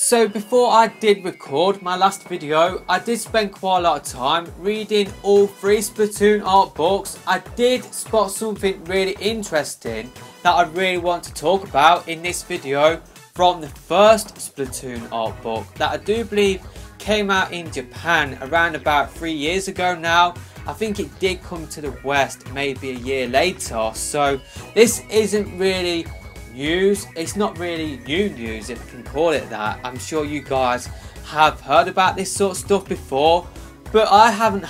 So before I did record my last video, I did spend quite a lot of time reading all 3 Splatoon art books. I did spot something really interesting that I really want to talk about in this video from the first Splatoon art book that I do believe came out in Japan around about 3 years ago now. I think it did come to the West maybe a year later, so this isn't really news. It's not really new news, if I can call it that. I'm sure you guys have heard about this sort of stuff before, but I haven't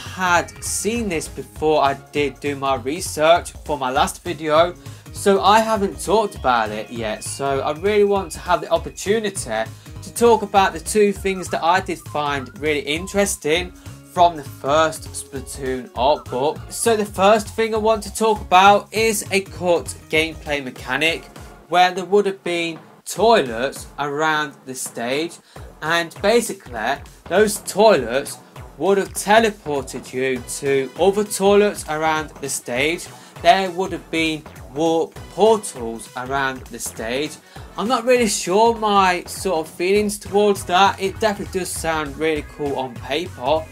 seen this before I did do my research for my last video, so I haven't talked about it yet. So I really want to have the opportunity to talk about the 2 things that I did find really interesting from the first Splatoon art book. So the first thing I want to talk about is a cut gameplay mechanic where there would have been toilets around the stage, and basically those toilets would have teleported you to other toilets around the stage. There would have been warp portals around the stage. I'm not really sure my sort of feelings towards that. It definitely does sound really cool on paper,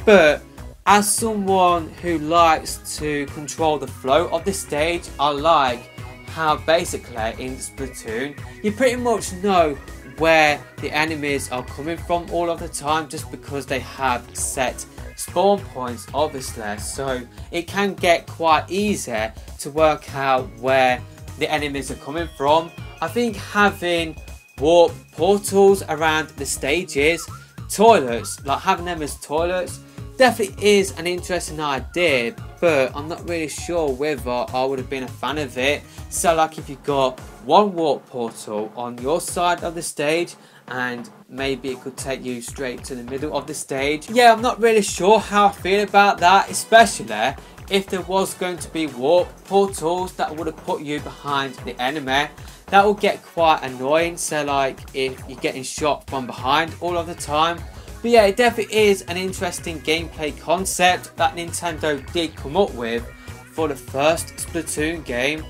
but as someone who likes to control the flow of the stage, I like how basically in Splatoon you pretty much know where the enemies are coming from all of the time, just because they have set spawn points obviously, so it can get quite easy to work out where the enemies are coming from. I think having warp portals around the stages, toilets, like having them as toilets, definitely is an interesting idea, but I'm not really sure whether I would have been a fan of it. So like if you got one warp portal on your side of the stage and maybe it could take you straight to the middle of the stage. Yeah, I'm not really sure how I feel about that, especially if there was going to be warp portals that would have put you behind the enemy. That will get quite annoying, so like if you're getting shot from behind all of the time. But yeah, it definitely is an interesting gameplay concept that Nintendo did come up with for the first Splatoon game.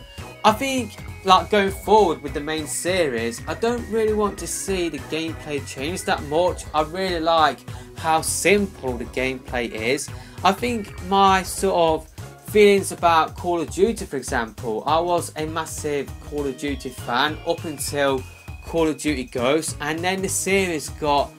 I think like going forward with the main series, I don't really want to see the gameplay change that much. I really like how simple the gameplay is. I think my sort of feelings about Call of Duty, for example, I was a massive Call of Duty fan up until Call of Duty Ghosts, and then the series got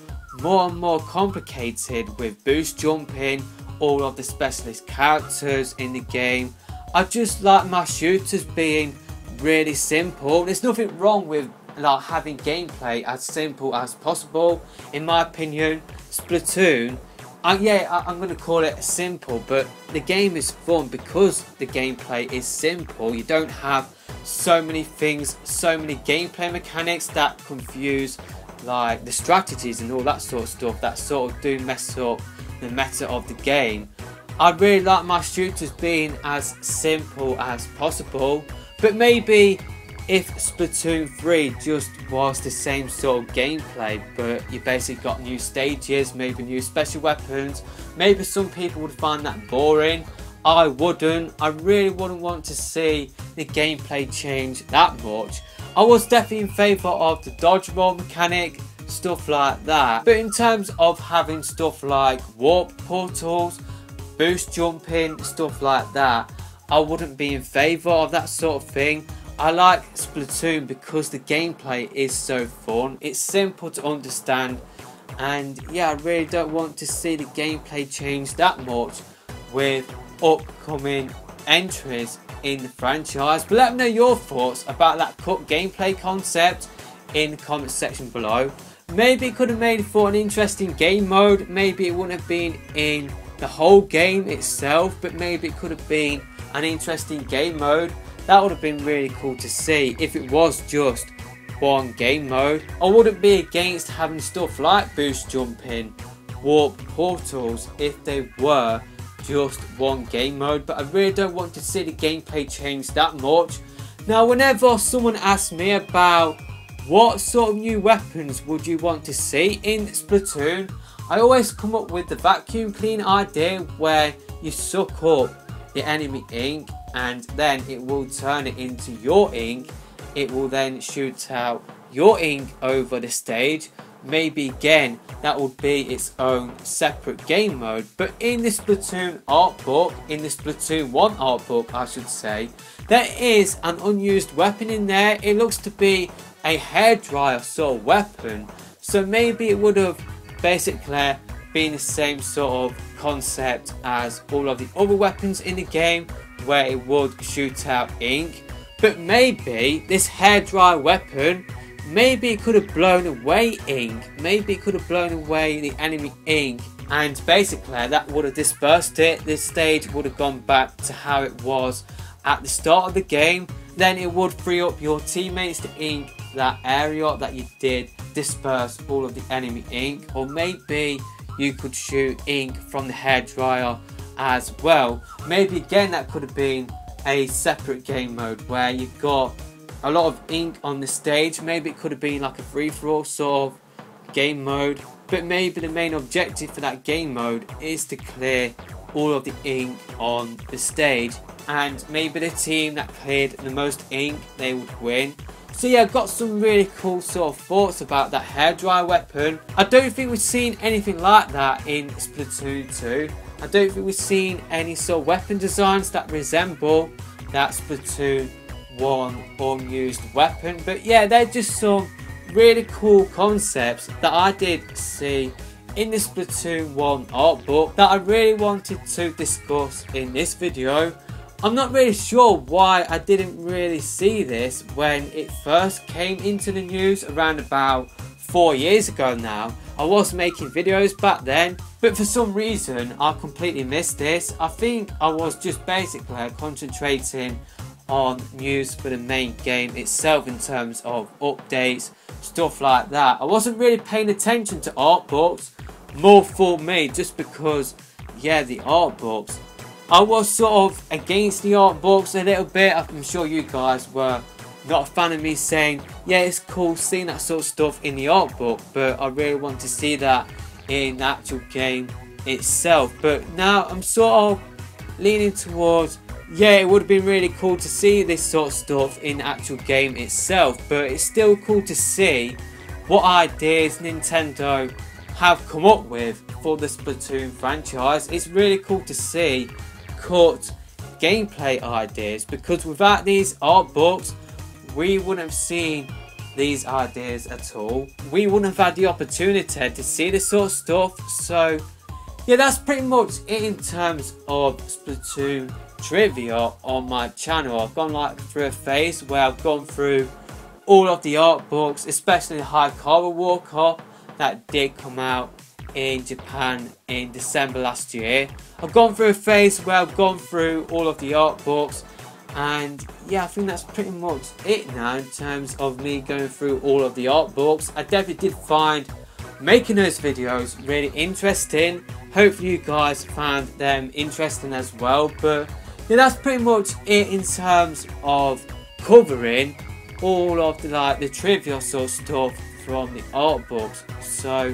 more and more complicated with boost jumping, all of the specialist characters in the game. I just like my shooters being really simple. There's nothing wrong with like having gameplay as simple as possible. In my opinion, Splatoon, I'm going to call it simple, but the game is fun because the gameplay is simple. You don't have so many things, so many gameplay mechanics that confuse like the strategies and all that sort of stuff that sort of do mess up the meta of the game. I really like my shooters being as simple as possible, but maybe if Splatoon 3 just was the same sort of gameplay, but you basically got new stages, maybe new special weapons, maybe some people would find that boring. I wouldn't. I really wouldn't want to see the gameplay change that much. I was definitely in favour of the dodge roll mechanic, stuff like that. But in terms of having stuff like warp portals, boost jumping, stuff like that, I wouldn't be in favour of that sort of thing. I like Splatoon because the gameplay is so fun. It's simple to understand, and yeah, I really don't want to see the gameplay change that much with upcoming entries in the franchise. But let me know your thoughts about that cut gameplay concept in the comment section below. Maybe it could have made for an interesting game mode. Maybe it wouldn't have been in the whole game itself, but maybe it could have been an interesting game mode. That would have been really cool to see if it was just one game mode. I wouldn't be against having stuff like boost jumping, warp portals if they were just one game mode, but I really don't want to see the gameplay change that much. Now, whenever someone asks me about what sort of new weapons would you want to see in Splatoon, I always come up with the vacuum clean idea where you suck up the enemy ink and then it will turn it into your ink. It will then shoot out your ink over the stage, maybe again that would be its own separate game mode. But in the Splatoon art book, in the Splatoon 1 art book I should say, there is an unused weapon in there. It looks to be a hairdryer sort of weapon, so maybe it would have basically been the same sort of concept as all of the other weapons in the game, where it would shoot out ink. But maybe this hairdryer weapon, maybe it could have blown away ink, maybe it could have blown away the enemy ink, and basically that would have dispersed it. This stage would have gone back to how it was at the start of the game. Then it would free up your teammates to ink that area that you did disperse all of the enemy ink. Or maybe you could shoot ink from the hairdryer as well. Maybe again that could have been a separate game mode where you've got a lot of ink on the stage. Maybe it could have been like a free-for-all sort of game mode, but maybe the main objective for that game mode is to clear all of the ink on the stage, and maybe the team that cleared the most ink, they would win. So yeah, I've got some really cool sort of thoughts about that hairdryer weapon. I don't think we've seen anything like that in Splatoon 2. I don't think we've seen any sort of weapon designs that resemble that Splatoon 1 unused weapon. But yeah, they're just some really cool concepts that I did see in the Splatoon 1 art book that I really wanted to discuss in this video. I'm not really sure why I didn't really see this when it first came into the news around about 4 years ago now. I was making videos back then, but for some reason I completely missed this. I think I was just basically concentrating on news for the main game itself in terms of updates, stuff like that. I wasn't really paying attention to art books, more for me, just because, yeah, the art books. I was sort of against the art books a little bit. I'm sure you guys were not a fan of me saying, yeah, it's cool seeing that sort of stuff in the art book, but I really want to see that in the actual game itself. But now I'm sort of leaning towards, yeah, it would have been really cool to see this sort of stuff in the actual game itself, but it's still cool to see what ideas Nintendo have come up with for the Splatoon franchise. It's really cool to see cut gameplay ideas, because without these art books we wouldn't have seen these ideas at all. We wouldn't have had the opportunity to see this sort of stuff. So yeah, that's pretty much it in terms of Splatoon trivia on my channel. I've gone like through a phase where I've gone through all of the art books, especially the Hikawa Walker that did come out in Japan in December last year. I've gone through a phase where I've gone through all of the art books, and yeah, I think that's pretty much it now in terms of me going through all of the art books. I definitely did find making those videos really interesting. Hopefully you guys found them interesting as well. But yeah, that's pretty much it in terms of covering all of the trivia sort of stuff from the art books. So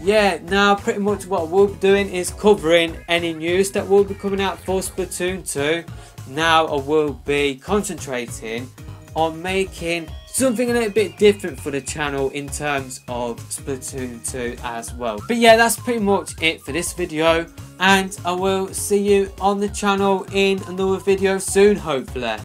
yeah, now pretty much what I will be doing is covering any news that will be coming out for Splatoon 2. Now I will be concentrating on making something a little bit different for the channel in terms of Splatoon 2 as well. But yeah, that's pretty much it for this video, and I will see you on the channel in another video soon, hopefully.